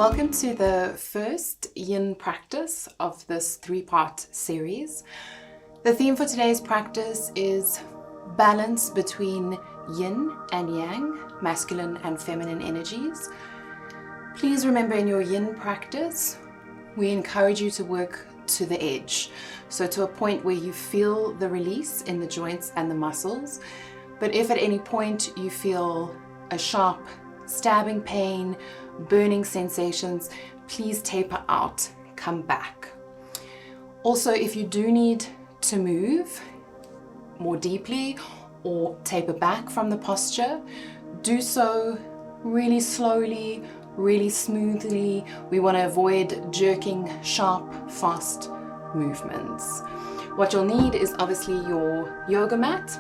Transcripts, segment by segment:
Welcome to the first Yin practice of this three-part series. The theme for today's practice is balance between Yin and Yang, masculine and feminine energies. Please remember, in your Yin practice, we encourage you to work to the edge, so to a point where you feel the release in the joints and the muscles. But if at any point you feel a sharp stabbing pain, burning sensations, please taper out, come back. Also, if you do need to move more deeply or taper back from the posture, do so really slowly, really smoothly. We want to avoid jerking, sharp, fast movements. What you'll need is obviously your yoga mat,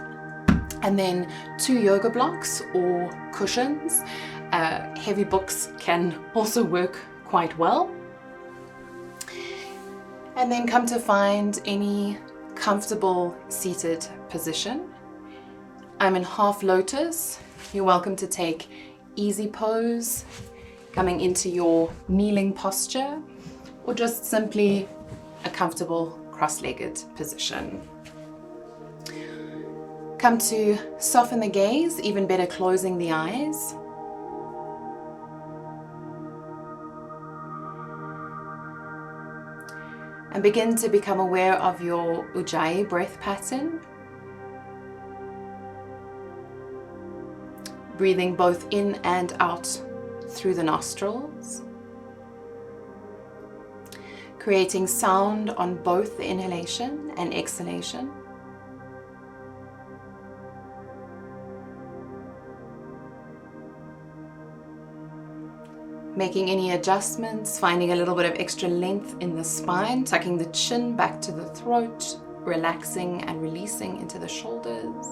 and then 2 yoga blocks or cushions. Heavy books can also work quite well. And then come to find any comfortable seated position. I'm in half lotus. You're welcome to take easy pose, coming into your kneeling posture, or just simply a comfortable cross-legged position. Come to soften the gaze, even better closing the eyes. And begin to become aware of your Ujjayi breath pattern. Breathing both in and out through the nostrils. Creating sound on both the inhalation and exhalation. Making any adjustments, finding a little bit of extra length in the spine, tucking the chin back to the throat, relaxing and releasing into the shoulders.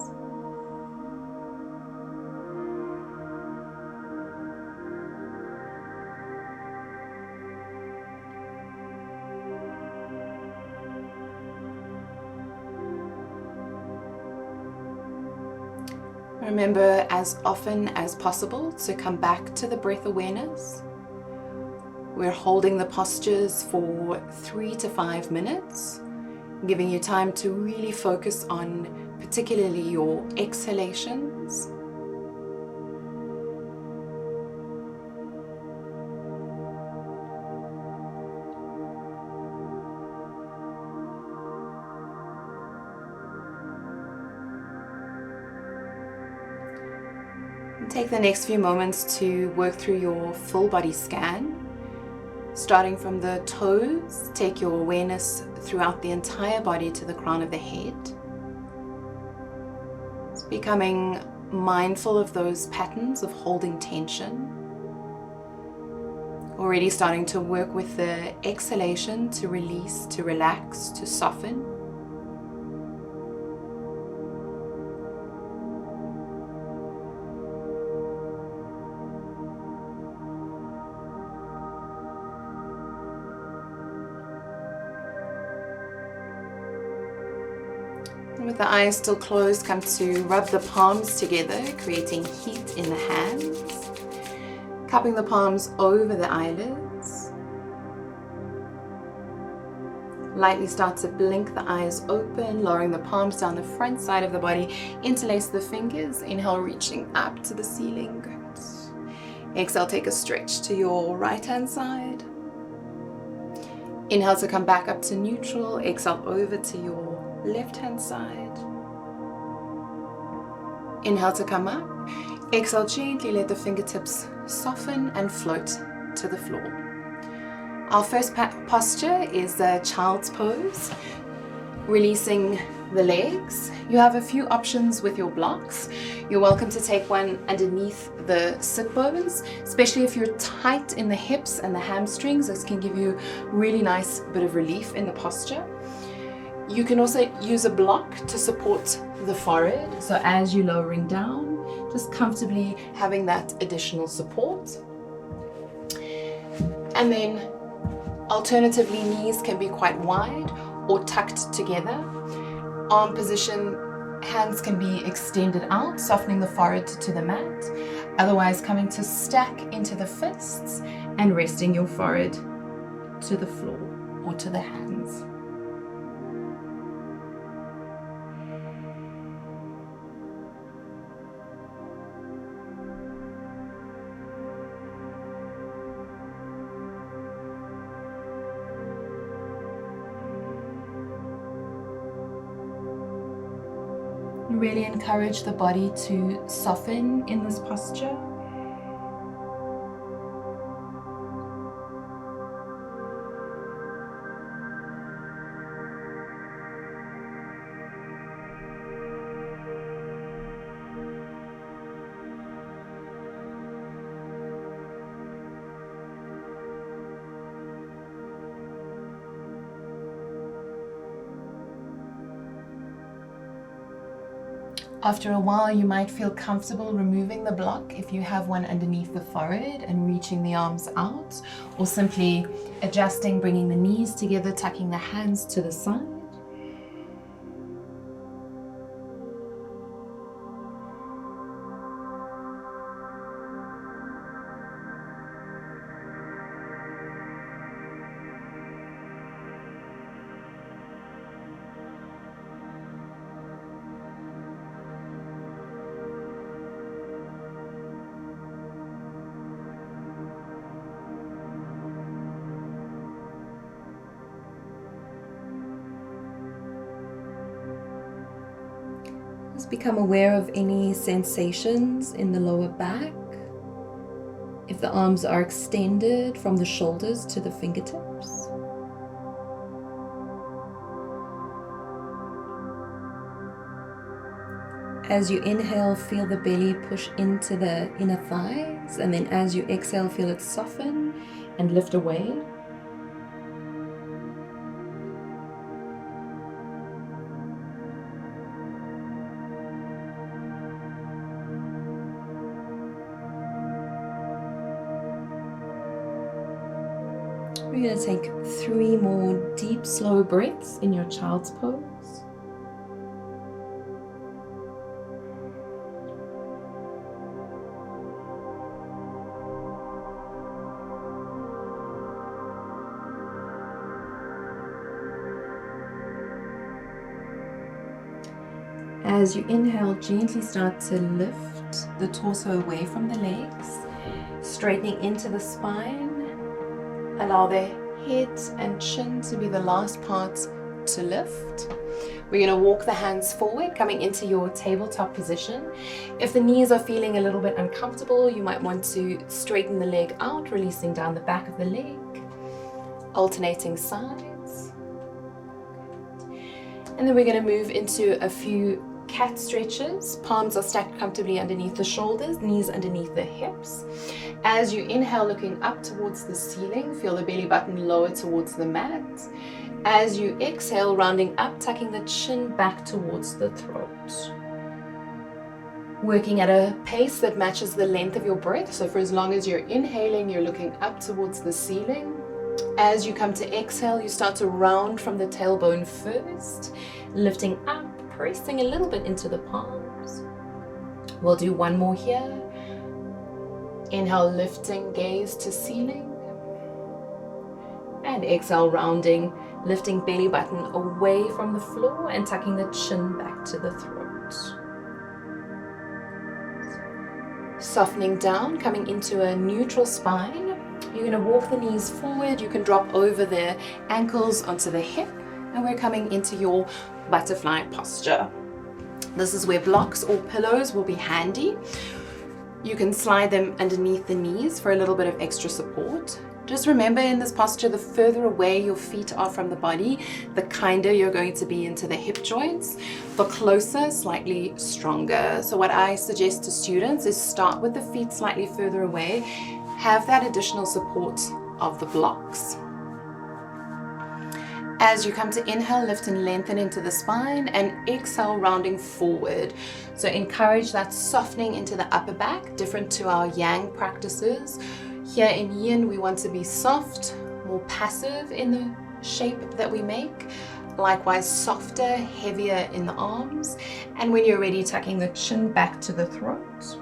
Remember, as often as possible, to come back to the breath awareness. We're holding the postures for 3 to 5 minutes, giving you time to really focus on particularly your exhalations. Take the next few moments to work through your full body scan. Starting from the toes, take your awareness throughout the entire body to the crown of the head. It's becoming mindful of those patterns of holding tension. Already starting to work with the exhalation to release, to relax, to soften. With the eyes still closed, come to rub the palms together, creating heat in the hands. Cupping the palms over the eyelids. Lightly start to blink the eyes open, lowering the palms down the front side of the body. Interlace the fingers. Inhale, reaching up to the ceiling. Good. Exhale, take a stretch to your right hand side. Inhale to come back up to neutral. Exhale over to your left hand side. Inhale to come up. Exhale, gently let the fingertips soften and float to the floor. Our first posture is a child's pose. Releasing the legs. You have a few options with your blocks. You're welcome to take one underneath the sit bones, especially if you're tight in the hips and the hamstrings. This can give you really nice bit of relief in the posture. You can also use a block to support the forehead. So as you're lowering down, just comfortably having that additional support. And then alternatively, knees can be quite wide or tucked together. Arm position, hands can be extended out, softening the forehead to the mat. Otherwise, coming to stack into the fists and resting your forehead to the floor or to the hands. Really encourage the body to soften in this posture. After a while, you might feel comfortable removing the block if you have one underneath the forehead and reaching the arms out, or simply adjusting, bringing the knees together, tucking the hands to the side. Just become aware of any sensations in the lower back. If the arms are extended from the shoulders to the fingertips. As you inhale, feel the belly push into the inner thighs, and then as you exhale, feel it soften and lift away. We're going to take 3 more deep, slow breaths in your child's pose. As you inhale, gently start to lift the torso away from the legs, straightening into the spine. Allow the head and chin to be the last parts to lift. We're going to walk the hands forward, coming into your tabletop position. If the knees are feeling a little bit uncomfortable, you might want to straighten the leg out, releasing down the back of the leg, alternating sides. And then we're going to move into a few cat stretches. Palms are stacked comfortably underneath the shoulders, knees underneath the hips. As you inhale, looking up towards the ceiling, feel the belly button lower towards the mat. As you exhale, rounding up, tucking the chin back towards the throat. Working at a pace that matches the length of your breath. So for as long as you're inhaling, you're looking up towards the ceiling. As you come to exhale, you start to round from the tailbone first, lifting up, pressing a little bit into the palms. We'll do one more here. Inhale, lifting, gaze to ceiling. And exhale, rounding, lifting belly button away from the floor and tucking the chin back to the throat. Softening down, coming into a neutral spine. You're going to walk the knees forward. You can drop over the ankles onto the hip. And we're coming into your butterfly posture. This is where blocks or pillows will be handy. You can slide them underneath the knees for a little bit of extra support. Just remember, in this posture, the further away your feet are from the body, the kinder you're going to be into the hip joints. The closer, slightly stronger. So what I suggest to students is start with the feet slightly further away. Have that additional support of the blocks. As you come to inhale, lift and lengthen into the spine, and exhale, rounding forward. So encourage that softening into the upper back, different to our yang practices. Here in Yin, we want to be soft, more passive in the shape that we make. Likewise, softer, heavier in the arms. And when you're ready, tucking the chin back to the throat.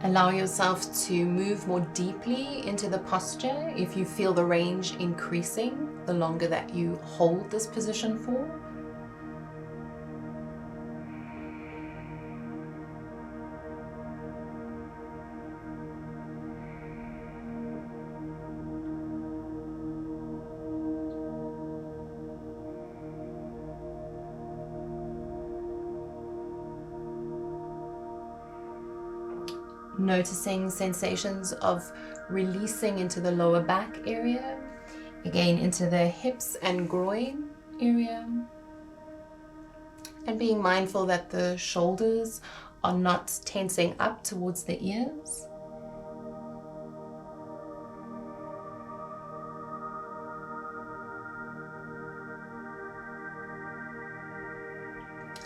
Allow yourself to move more deeply into the posture if you feel the range increasing the longer that you hold this position for. Noticing sensations of releasing into the lower back area, again into the hips and groin area, and being mindful that the shoulders are not tensing up towards the ears.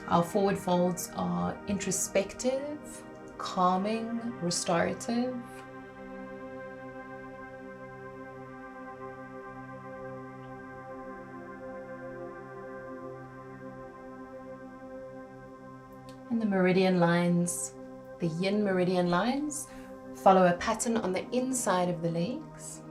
Our forward folds are introspective, calming, restorative. And the meridian lines, the yin meridian lines, follow a pattern on the inside of the legs.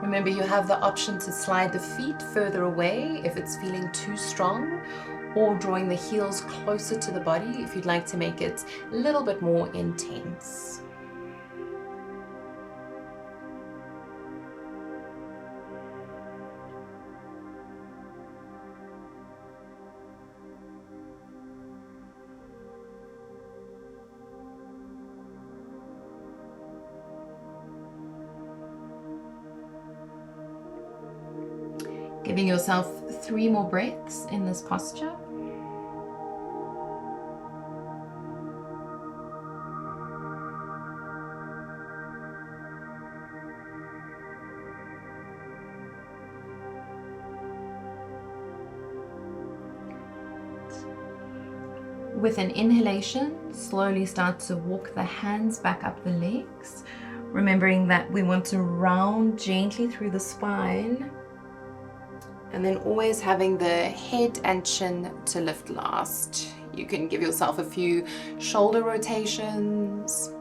Remember, you have the option to slide the feet further away if it's feeling too strong, or drawing the heels closer to the body if you'd like to make it a little bit more intense. Giving yourself 3 more breaths in this posture. With an inhalation, slowly start to walk the hands back up the legs, remembering that we want to round gently through the spine. And then always having the head and chin to lift last. You can give yourself a few shoulder rotations,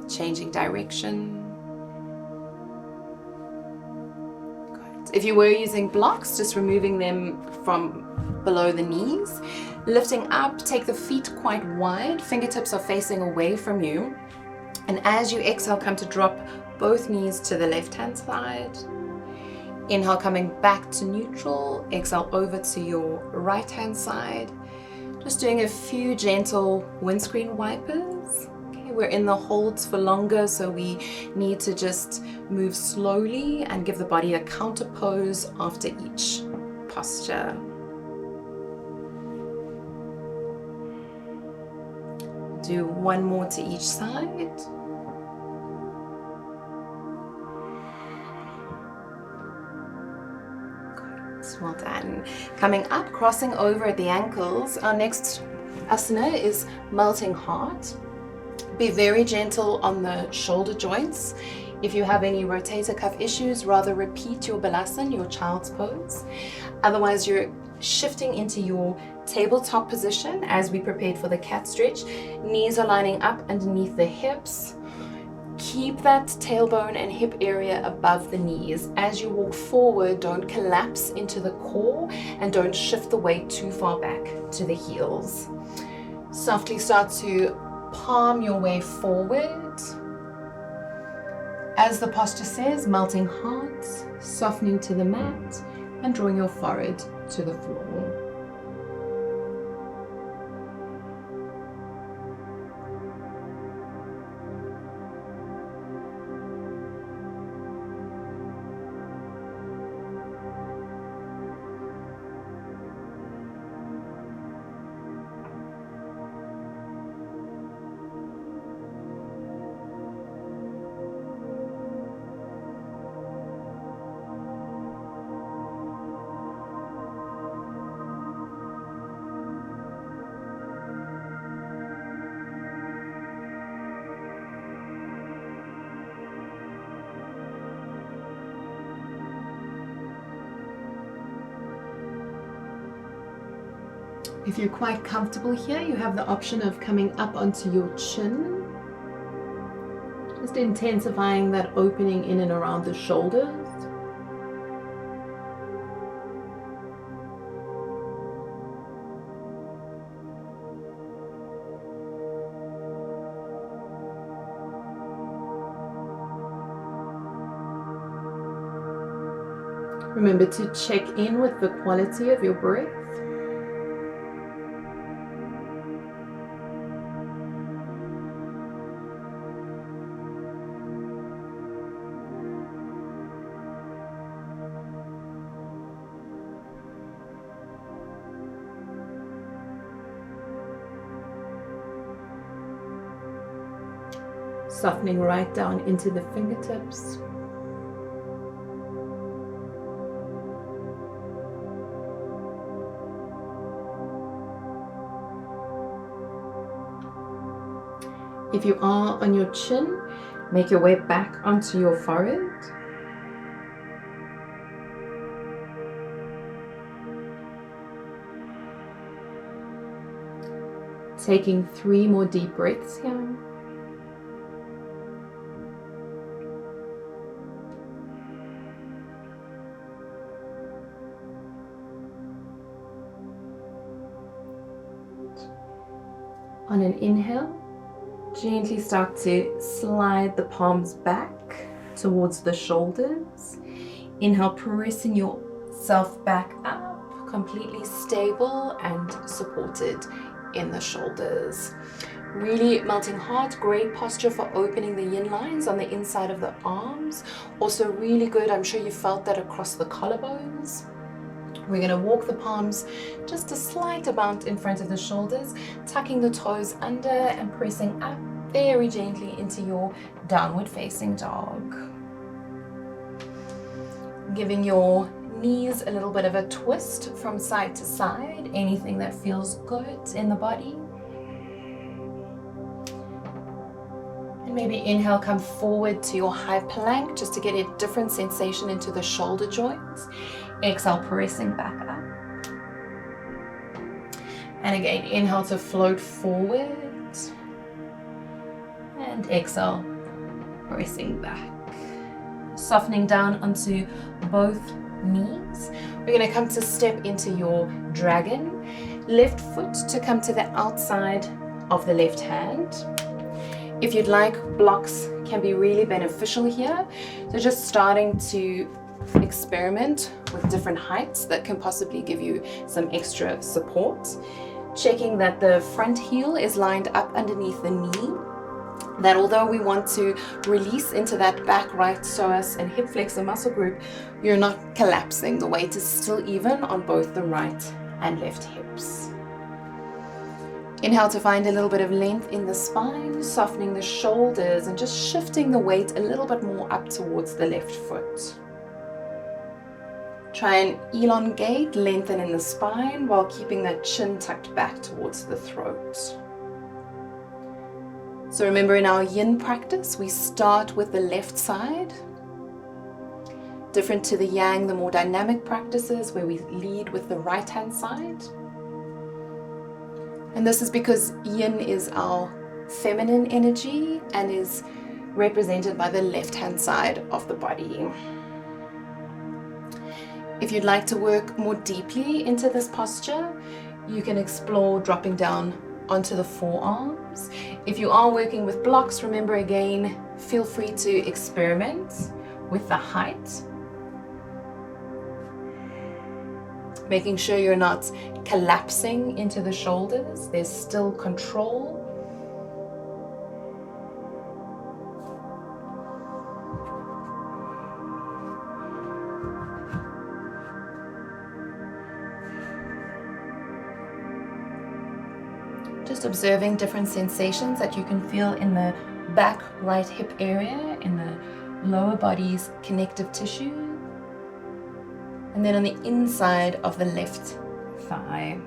changing direction. Good. If you were using blocks, just removing them from below the knees. Lifting up, take the feet quite wide, fingertips are facing away from you. And as you exhale, come to drop both knees to the left-hand side. Inhale, coming back to neutral. Exhale over to your right-hand side. Just doing a few gentle windscreen wipers. Okay, we're in the holds for longer, so we need to just move slowly and give the body a counter pose after each posture. Do 1 more to each side. Well done. Coming up, crossing over at the ankles. Our next asana is melting heart. Be very gentle on the shoulder joints. If you have any rotator cuff issues, rather repeat your balasana, your child's pose. Otherwise, you're shifting into your tabletop position as we prepared for the cat stretch. Knees are lining up underneath the hips. Keep that tailbone and hip area above the knees. As you walk forward, don't collapse into the core and don't shift the weight too far back to the heels. Softly start to palm your way forward. As the posture says, melting heart, softening to the mat, and drawing your forehead to the floor. If you're quite comfortable here, you have the option of coming up onto your chin, just intensifying that opening in and around the shoulders. Remember to check in with the quality of your breath. Softening right down into the fingertips. If you are on your chin, make your way back onto your forehead. Taking 3 more deep breaths here. On an inhale, gently start to slide the palms back towards the shoulders. Inhale, pressing yourself back up, completely stable and supported in the shoulders. Really melting heart, great posture for opening the yin lines on the inside of the arms. Also really good, I'm sure you felt that across the collarbones. We're going to walk the palms just a slight amount in front of the shoulders, tucking the toes under and pressing up very gently into your downward facing dog. Giving your knees a little bit of a twist from side to side, anything that feels good in the body. And maybe inhale, come forward to your high plank just to get a different sensation into the shoulder joints. Exhale, pressing back up. And again, inhale to float forward. And exhale, pressing back. Softening down onto both knees. We're going to come to step into your dragon. Left foot to come to the outside of the left hand. If you'd like, blocks can be really beneficial here. So just starting to experiment with different heights that can possibly give you some extra support. Checking that the front heel is lined up underneath the knee. That although we want to release into that back right psoas and hip flexor muscle group, you're not collapsing. The weight is still even on both the right and left hips. Inhale to find a little bit of length in the spine, softening the shoulders and just shifting the weight a little bit more up towards the left foot. Try and elongate, lengthen in the spine while keeping that chin tucked back towards the throat. So remember, in our yin practice, we start with the left side. Different to the yang, the more dynamic practices where we lead with the right hand side. And this is because yin is our feminine energy and is represented by the left hand side of the body. If you'd like to work more deeply into this posture, you can explore dropping down onto the forearms. If you are working with blocks, remember again, feel free to experiment with the height. Making sure you're not collapsing into the shoulders. There's still control. Just observing different sensations that you can feel in the back right hip area, in the lower body's connective tissue, and then on the inside of the left thigh.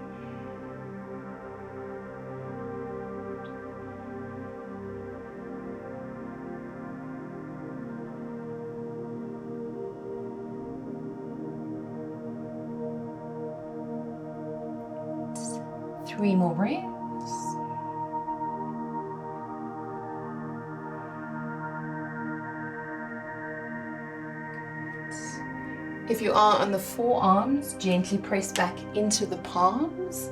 3 more breaths. If you are on the forearms, gently press back into the palms.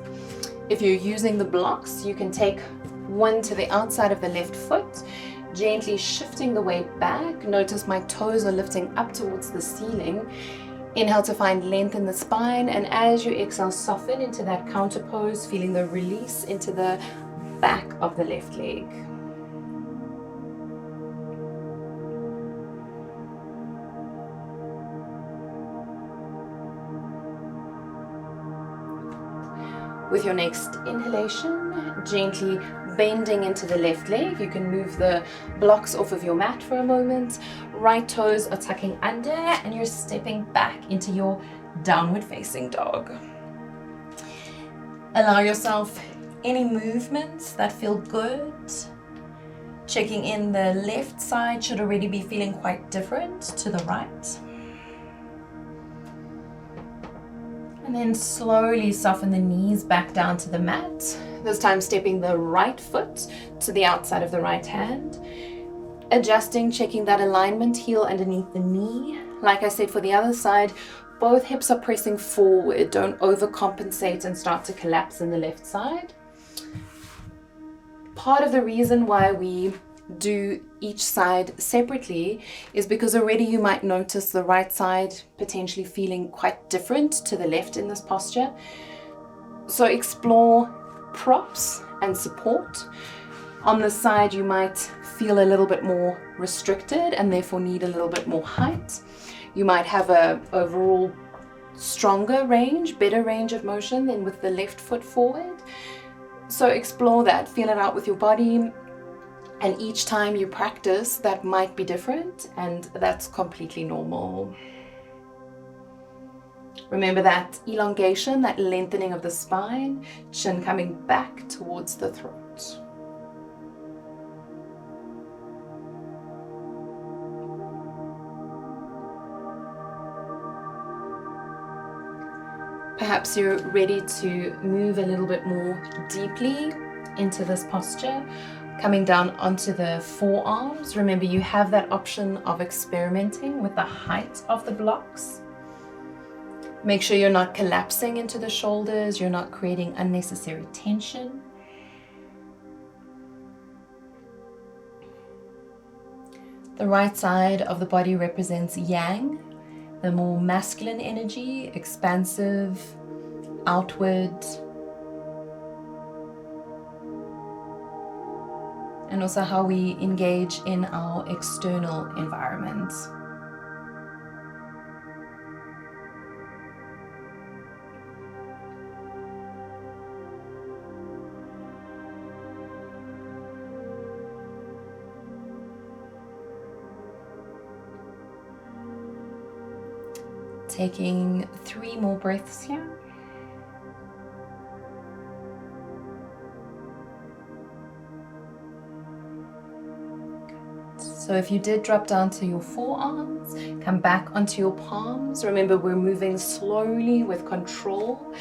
If you're using the blocks, you can take one to the outside of the left foot, gently shifting the weight back. Notice my toes are lifting up towards the ceiling. Inhale to find length in the spine, and as you exhale, soften into that counter pose, feeling the release into the back of the left leg. With your next inhalation, gently bending into the left leg. You can move the blocks off of your mat for a moment. Right toes are tucking under and you're stepping back into your downward facing dog. Allow yourself any movements that feel good. Checking in, the left side should already be feeling quite different to the right. And then slowly soften the knees back down to the mat. This time stepping the right foot to the outside of the right hand. Adjusting, checking that alignment, heel underneath the knee. Like I said, for the other side, both hips are pressing forward. Don't overcompensate and start to collapse in the left side. Part of the reason why we do each side separately is because already you might notice the right side potentially feeling quite different to the left in this posture. So explore props and support. On the side you might feel a little bit more restricted and therefore need a little bit more height. You might have a overall stronger range, better range of motion than with the left foot forward. So explore that, feel it out with your body. And each time you practice, that might be different, and that's completely normal. Remember that elongation, that lengthening of the spine, chin coming back towards the throat. Perhaps you're ready to move a little bit more deeply into this posture. Coming down onto the forearms. Remember, you have that option of experimenting with the height of the blocks. Make sure you're not collapsing into the shoulders, you're not creating unnecessary tension. The right side of the body represents yang, the more masculine energy, expansive, outward. And also how we engage in our external environment. Taking 3 more breaths here. So if you did drop down to your forearms, come back onto your palms. Remember, we're moving slowly with control.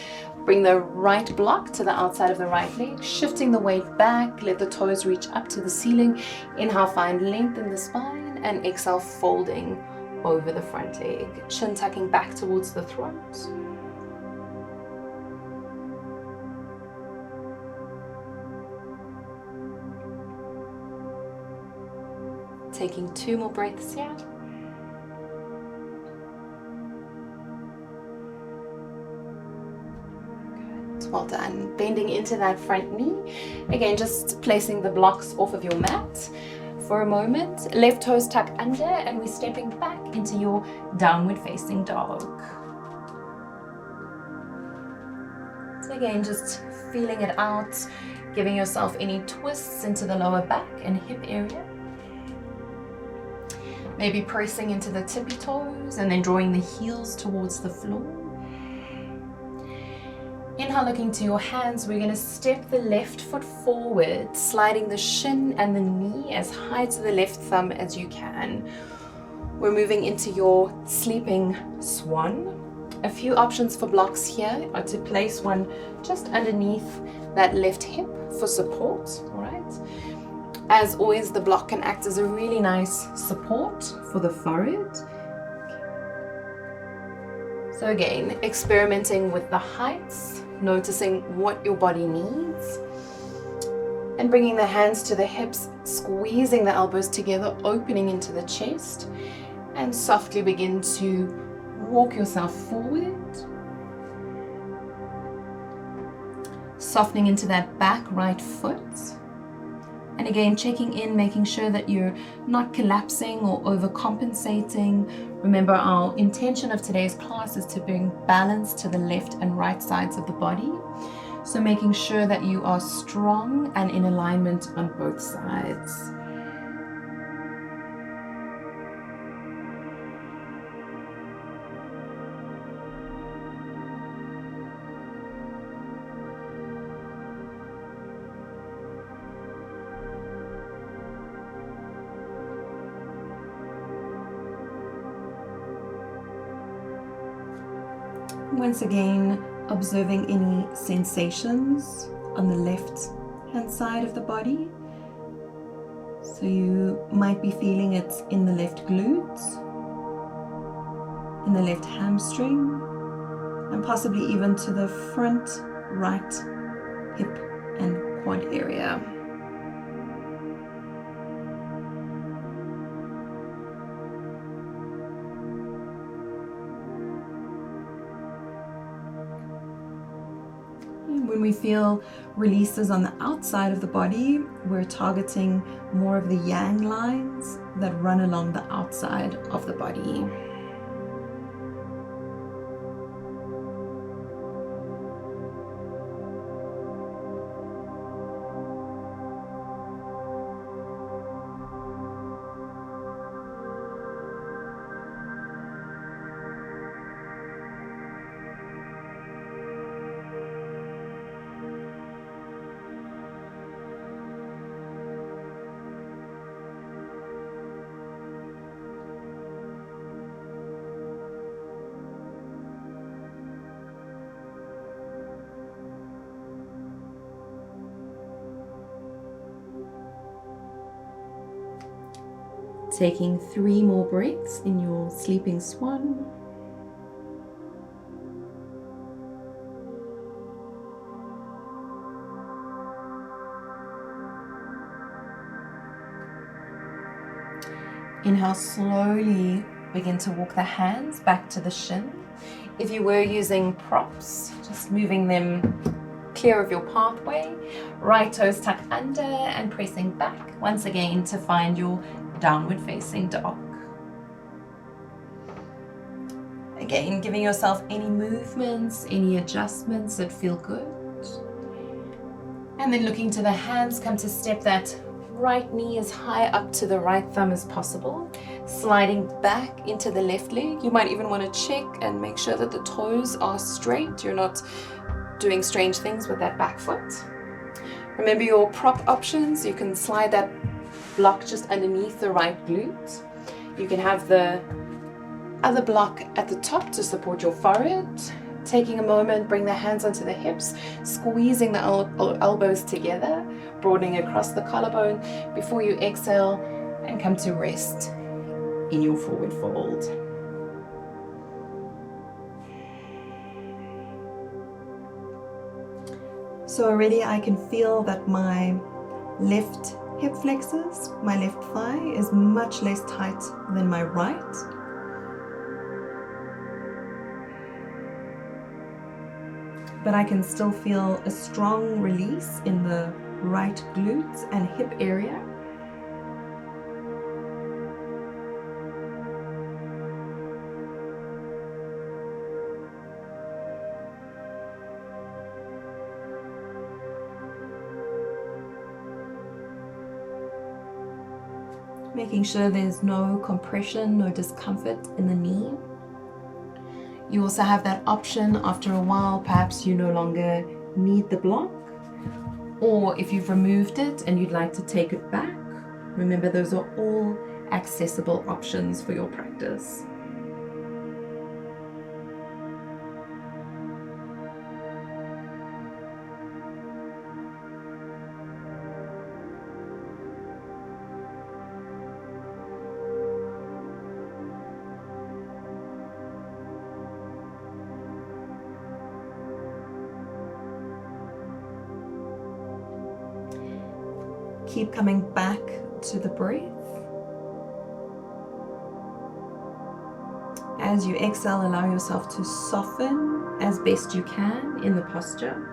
Bring the right block to the outside of the right leg, shifting the weight back. Let the toes reach up to the ceiling. Inhale, find length in the spine, and exhale, folding over the front leg. Chin tucking back towards the throat. Taking 2 more breaths here. Good. Well done. Bending into that front knee. Again, just placing the blocks off of your mat for a moment. Left toes tuck under, and we're stepping back into your downward facing dog. So again, just feeling it out, giving yourself any twists into the lower back and hip area. Maybe pressing into the tippy toes and then drawing the heels towards the floor. Inhale, looking to your hands. We're going to step the left foot forward, sliding the shin and the knee as high to the left thumb as you can. We're moving into your sleeping swan. A few options for blocks here are to place one just underneath that left hip for support, all right? As always, the block can act as a really nice support for the forehead. So again, experimenting with the heights, noticing what your body needs, and bringing the hands to the hips, squeezing the elbows together, opening into the chest, and softly begin to walk yourself forward, softening into that back right foot. And again, checking in, making sure that you're not collapsing or overcompensating. Remember, our intention of today's class is to bring balance to the left and right sides of the body. So making sure that you are strong and in alignment on both sides. Once again, observing any sensations on the left hand side of the body. So you might be feeling it in the left glute, in the left hamstring, and possibly even to the front right hip and quad area. When we feel releases on the outside of the body, we're targeting more of the yang lines that run along the outside of the body. Taking 3 more breaths in your sleeping swan. Inhale, slowly begin to walk the hands back to the shin. If you were using props, just moving them clear of your pathway. Right toes tuck under and pressing back once again to find your downward facing dog. Again, giving yourself any movements, any adjustments that feel good. And then looking to the hands, come to step that right knee as high up to the right thumb as possible. Sliding back into the left leg. You might even want to check and make sure that the toes are straight. You're not doing strange things with that back foot. Remember your prop options. You can slide that block just underneath the right glute. You can have the other block at the top to support your forehead. Taking a moment, bring the hands onto the hips, squeezing the elbows together, broadening across the collarbone before you exhale and come to rest in your forward fold. So already I can feel that my left hip flexors, my left thigh is much less tight than my right. But I can still feel a strong release in the right glutes and hip area. Making sure there's no compression, no discomfort in the knee. You also have that option after a while, perhaps you no longer need the block, or if you've removed it and you'd like to take it back, remember those are all accessible options for your practice. keep coming back to the breath. As you exhale, allow yourself to soften as best you can in the posture.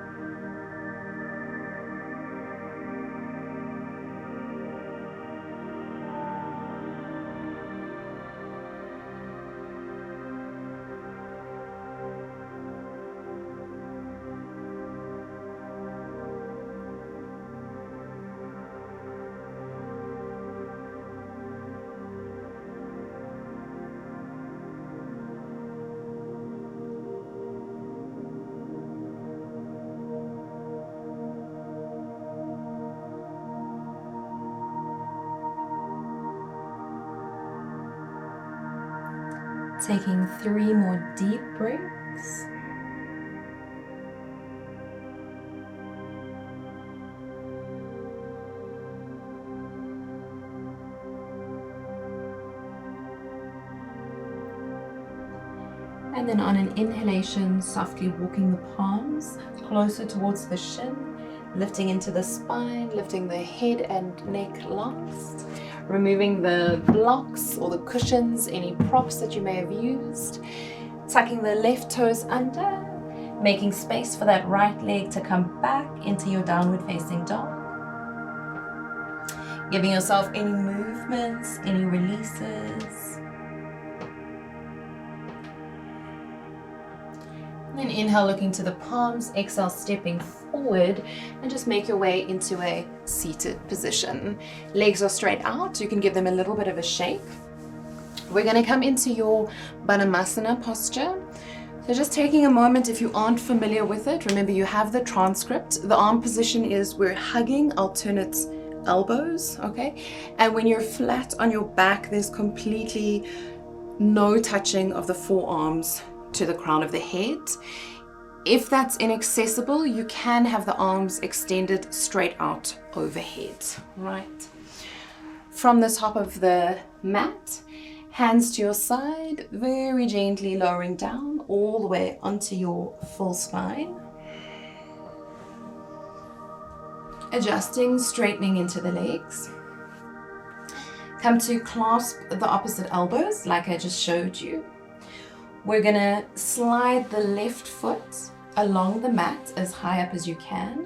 Taking 3 more deep breaths. And then on an inhalation, softly walking the palms closer towards the shin, lifting into the spine, lifting the head and neck locks, removing the blocks or the cushions, any props that you may have used, tucking the left toes under, making space for that right leg to come back into your downward facing dog. Giving yourself any movements, any releases. And then inhale, looking to the palms, exhale, stepping forward, and just make your way into a seated position. Legs are straight out, you can give them a little bit of a shake. We're going to come into your Padmasana posture. So just taking a moment, if you aren't familiar with it, remember you have the transcript. The arm position is we're hugging alternate elbows, okay? And when you're flat on your back, there's completely no touching of the forearms to the crown of the head. If that's inaccessible, you can have the arms extended straight out overhead, right? From the top of the mat, hands to your side, very gently lowering down all the way onto your full spine. Adjusting, straightening into the legs. Come to clasp the opposite elbows like I just showed you. We're gonna slide the left foot along the mat as high up as you can.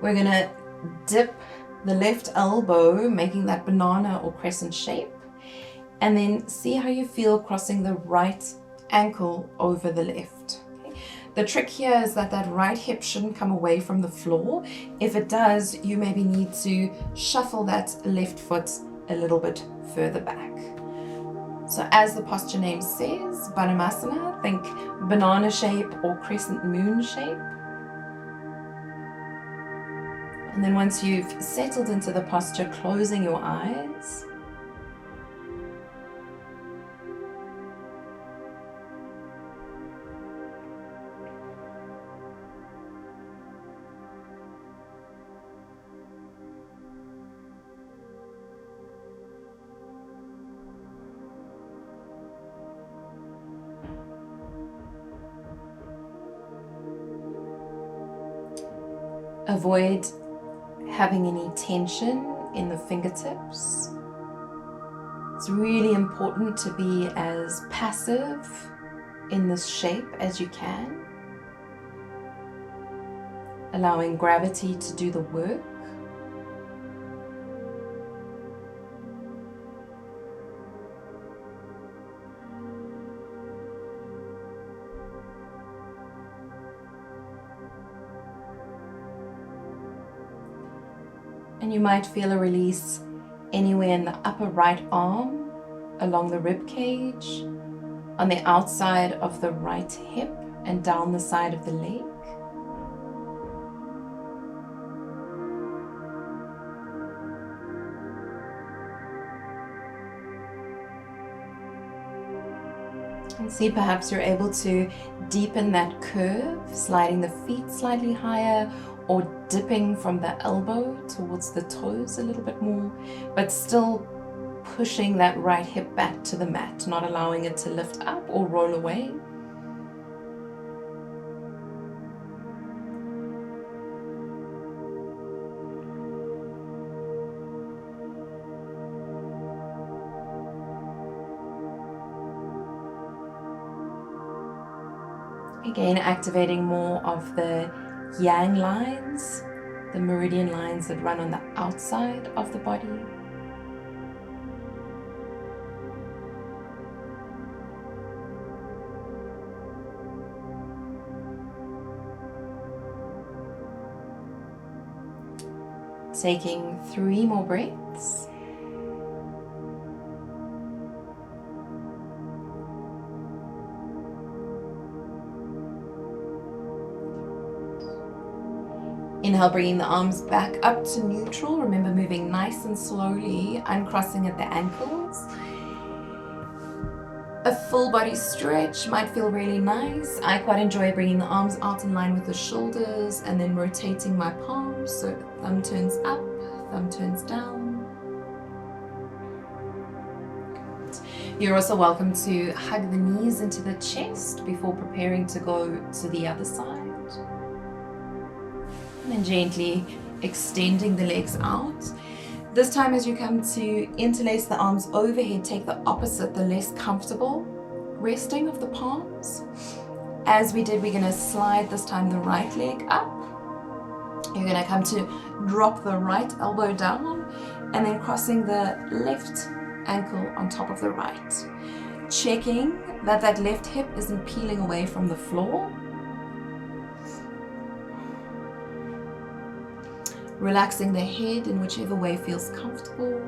We're gonna dip the left elbow, making that banana or crescent shape, and then see how you feel crossing the right ankle over the left. Okay? The trick here is that that right hip shouldn't come away from the floor. If it does, you maybe need to shuffle that left foot a little bit further back. So as the posture name says, Padmasana, think banana shape or crescent moon shape. And then once you've settled into the posture, closing your eyes. Avoid having any tension in the fingertips. It's really important to be as passive in this shape as you can, allowing gravity to do the work. And you might feel a release anywhere in the upper right arm, along the rib cage, on the outside of the right hip, and down the side of the leg. And see, perhaps you're able to deepen that curve, sliding the feet slightly higher, or dipping from the elbow towards the toes a little bit more, but still pushing that right hip back to the mat, not allowing it to lift up or roll away. Again, activating more of the yang lines, the meridian lines that run on the outside of the body. Taking 3 more breaths. Inhale, bringing the arms back up to neutral. Remember, moving nice and slowly, uncrossing at the ankles. A full body stretch might feel really nice. I quite enjoy bringing the arms out in line with the shoulders and then rotating my palms. So thumb turns up, thumb turns down. You're also welcome to hug the knees into the chest before preparing to go to the other side. And then gently extending the legs out. This time, as you come to interlace the arms overhead, take the opposite, the less comfortable resting of the palms. As we did, we're going to slide this time the right leg up. You're going to come to drop the right elbow down and then crossing the left ankle on top of the right. Checking that that left hip isn't peeling away from the floor. Relaxing the head in whichever way feels comfortable.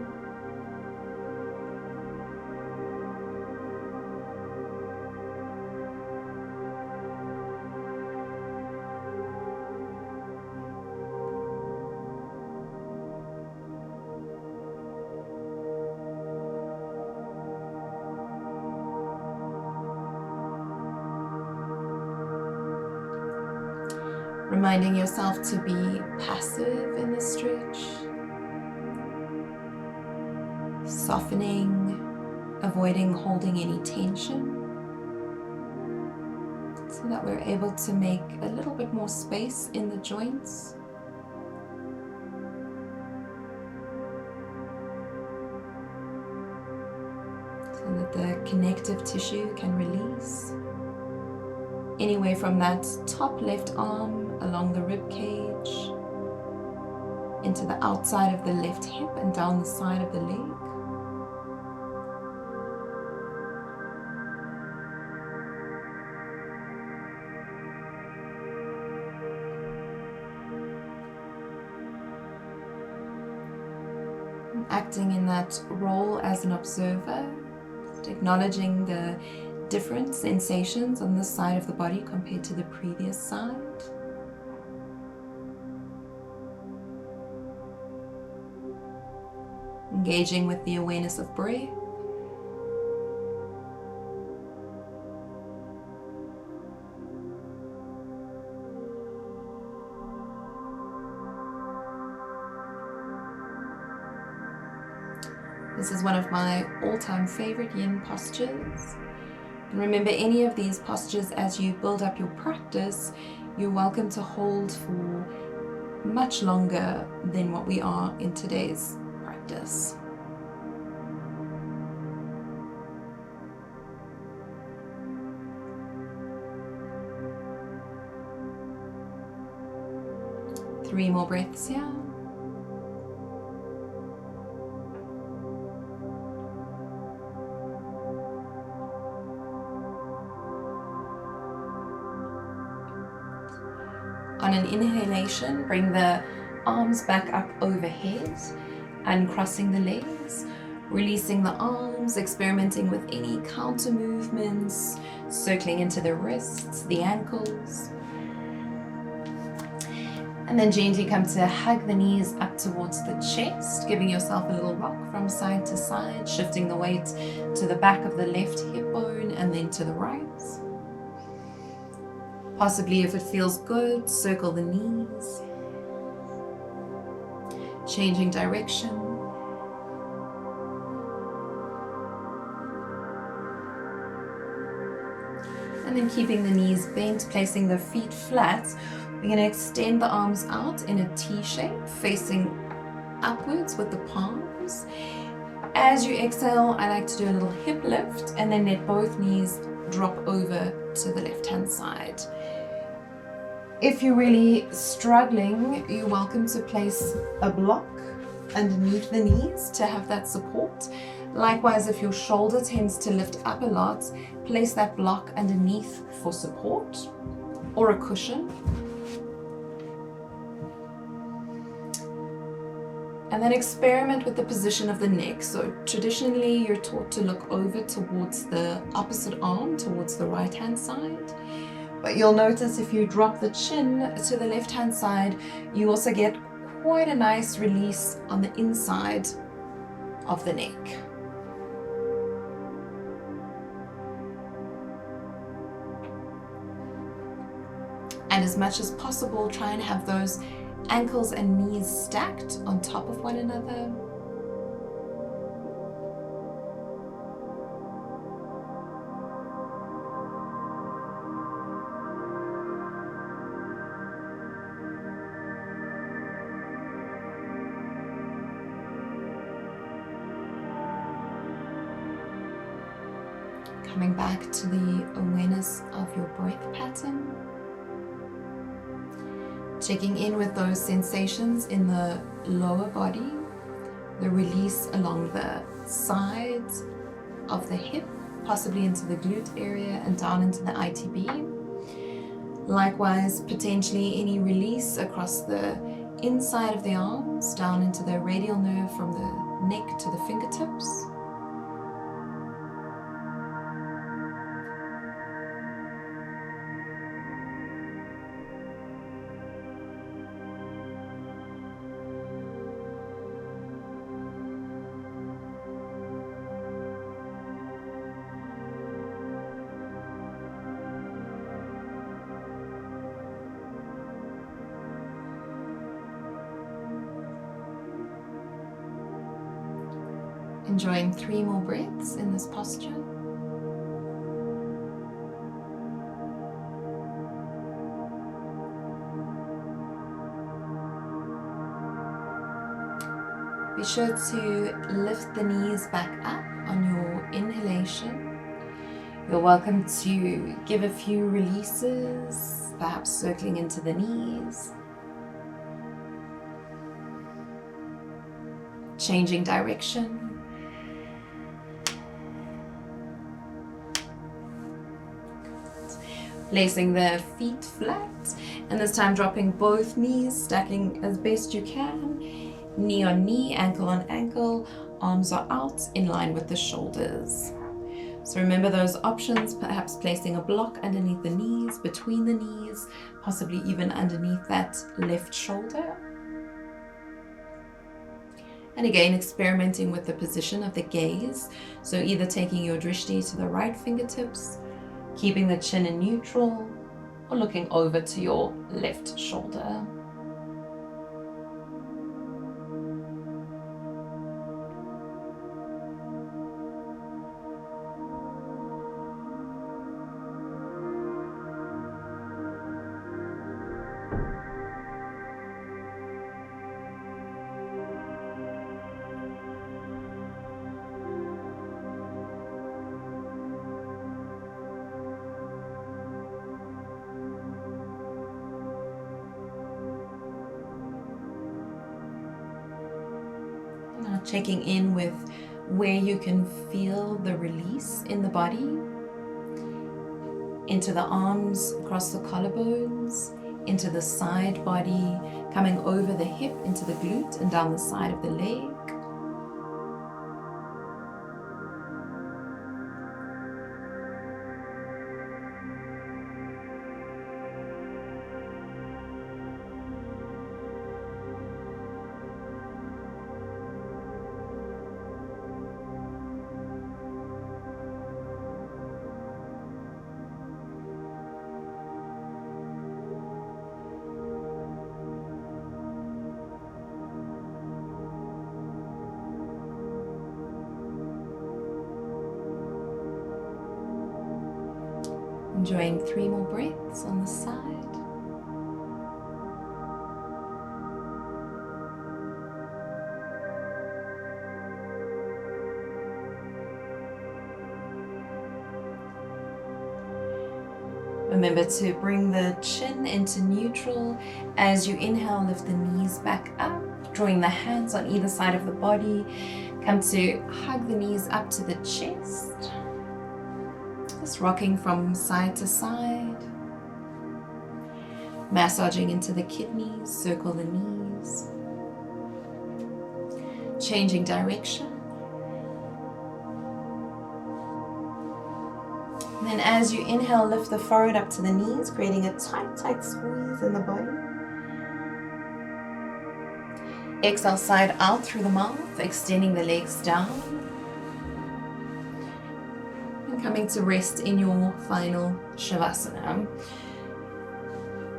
Reminding yourself to be passive in the stretch. Softening, avoiding holding any tension. So that we're able to make a little bit more space in the joints. So that the connective tissue can release. Anywhere from that top left arm along the rib cage, into the outside of the left hip and down the side of the leg. Acting in that role as an observer, just acknowledging the different sensations on this side of the body compared to the previous side. Engaging with the awareness of breath. This is one of my all-time favorite yin postures. And remember, any of these postures, as you build up your practice, you're welcome to hold for much longer than what we are in today's practice. Three more breaths here. On an inhalation, bring the arms back up overhead, uncrossing the legs, releasing the arms, experimenting with any counter movements, circling into the wrists, the ankles. And then gently come to hug the knees up towards the chest, giving yourself a little rock from side to side, shifting the weight to the back of the left hip bone and then to the right. Possibly, if it feels good, circle the knees. Changing direction. And then keeping the knees bent, placing the feet flat. We're going to extend the arms out in a T shape, facing upwards with the palms. As you exhale, I like to do a little hip lift and then let both knees drop over to the left-hand side. If you're really struggling, you're welcome to place a block underneath the knees to have that support. Likewise, if your shoulder tends to lift up a lot, place that block underneath for support or a cushion. And then experiment with the position of the neck. So traditionally, you're taught to look over towards the opposite arm, towards the right-hand side. But you'll notice if you drop the chin to the left-hand side, you also get quite a nice release on the inside of the neck. And as much as possible, try and have those ankles and knees stacked on top of one another. Coming back to the awareness of your breath pattern. Checking in with those sensations in the lower body, the release along the sides of the hip, possibly into the glute area and down into the ITB. Likewise, potentially any release across the inside of the arms, down into the radial nerve from the neck to the fingertips. Enjoying 3 more breaths in this posture. Be sure to lift the knees back up on your inhalation. You're welcome to give a few releases, perhaps circling into the knees. Changing direction. Placing the feet flat, and this time dropping both knees, stacking as best you can. Knee on knee, ankle on ankle, arms are out in line with the shoulders. So remember those options, perhaps placing a block underneath the knees, between the knees, possibly even underneath that left shoulder. And again, experimenting with the position of the gaze. So either taking your drishti to the right fingertips, keeping the chin in neutral, or looking over to your left shoulder. Now checking in with where you can feel the release in the body, into the arms, across the collarbones, into the side body, coming over the hip, into the glute and down the side of the leg. Enjoying 3 more breaths on the side. Remember to bring the chin into neutral. As you inhale, lift the knees back up, drawing the hands on either side of the body. Come to hug the knees up to the chest. Just rocking from side to side. Massaging into the kidneys, circle the knees. Changing direction. And then as you inhale, lift the forehead up to the knees, creating a tight, tight squeeze in the body. Exhale, side out through the mouth, extending the legs down. And coming to rest in your final Shavasana.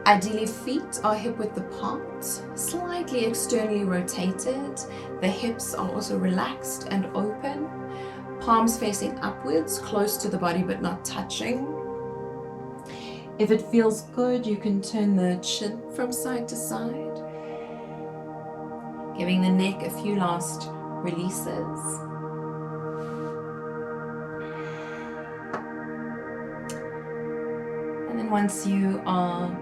Ideally, feet are hip width apart, slightly externally rotated. The hips are also relaxed and open. Palms facing upwards, close to the body but not touching. If it feels good, you can turn the chin from side to side, giving the neck a few last releases. And then once you are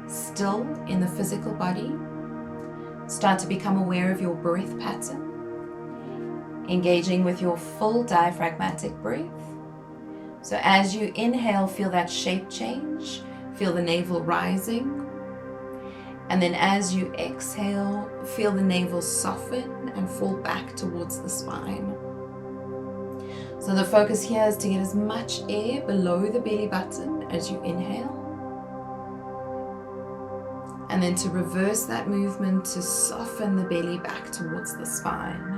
still in the physical body, start to become aware of your breath pattern. Engaging with your full diaphragmatic breath. So as you inhale, feel that shape change, feel the navel rising. And then as you exhale, feel the navel soften and fall back towards the spine. So the focus here is to get as much air below the belly button as you inhale. And then to reverse that movement to soften the belly back towards the spine.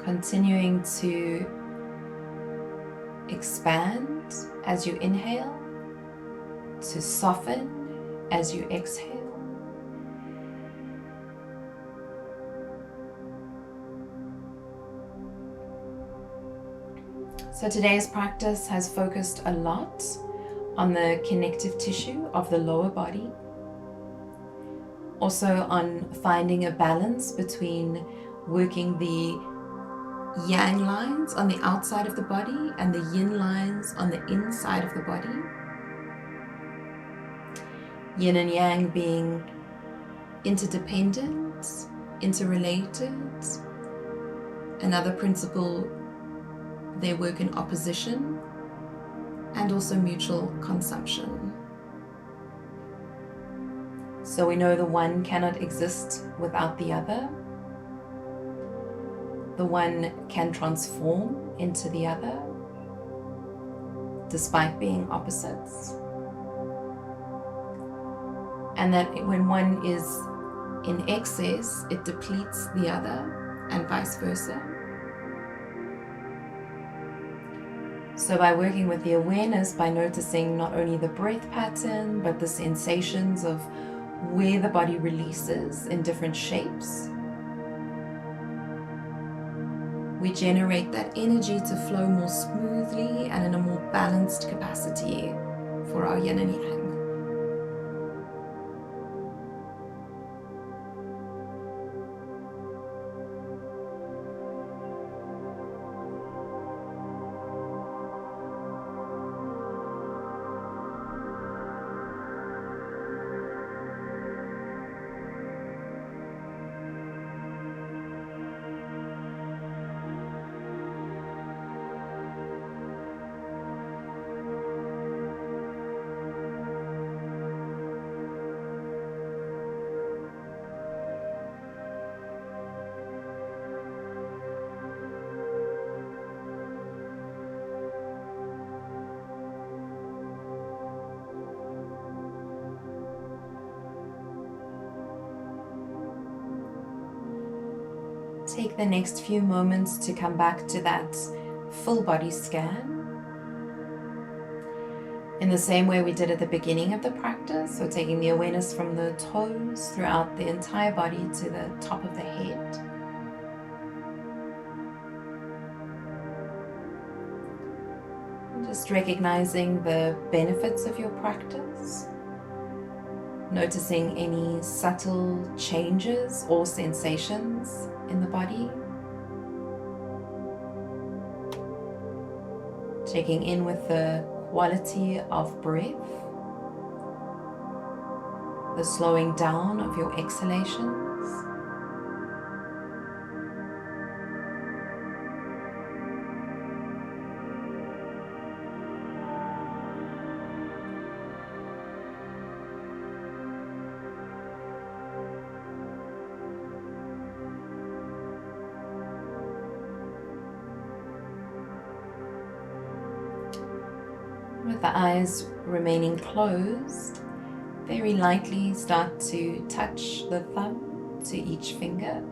Continuing to expand as you inhale, to soften as you exhale. So today's practice has focused a lot on the connective tissue of the lower body. Also on finding a balance between working the yang lines on the outside of the body and the yin lines on the inside of the body. Yin and yang being interdependent, interrelated. Another principle, they work in opposition and also mutual consumption. So we know the one cannot exist without the other. The one can transform into the other, despite being opposites. And that when one is in excess, it depletes the other, and vice versa. So by working with the awareness, by noticing not only the breath pattern, but the sensations of where the body releases in different shapes, we generate that energy to flow more smoothly and in a more balanced capacity for our yin and yang. Take the next few moments to come back to that full body scan. In the same way we did at the beginning of the practice, so taking the awareness from the toes throughout the entire body to the top of the head. Just recognizing the benefits of your practice. Noticing any subtle changes or sensations in the body. Checking in with the quality of breath, the slowing down of your exhalations. With the eyes remaining closed, very lightly start to touch the thumb to each finger.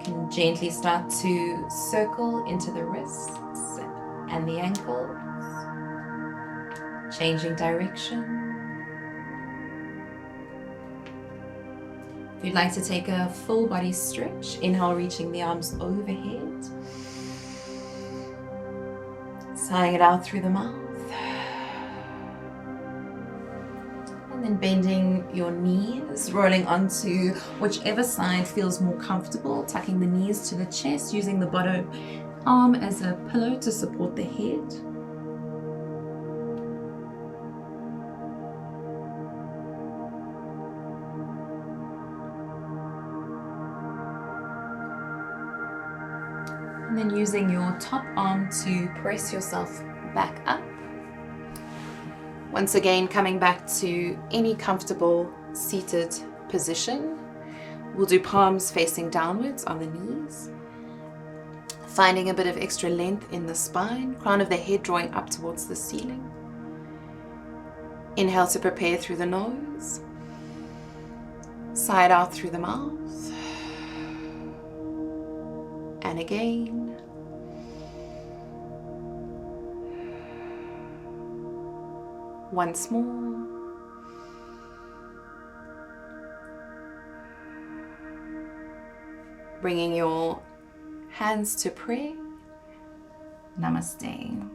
You can gently start to circle into the wrists and the ankles, changing direction. If you'd like to take a full body stretch, inhale, reaching the arms overhead. Sighing it out through the mouth. And then bending your knees, rolling onto whichever side feels more comfortable, tucking the knees to the chest, using the bottom arm as a pillow to support the head. And then using your top arm to press yourself back up. Once again, coming back to any comfortable seated position. We'll do palms facing downwards on the knees. Finding a bit of extra length in the spine, crown of the head drawing up towards the ceiling. Inhale to prepare through the nose. Sigh it out through the mouth. And again. Once more. Bringing your hands to prayer. Namaste.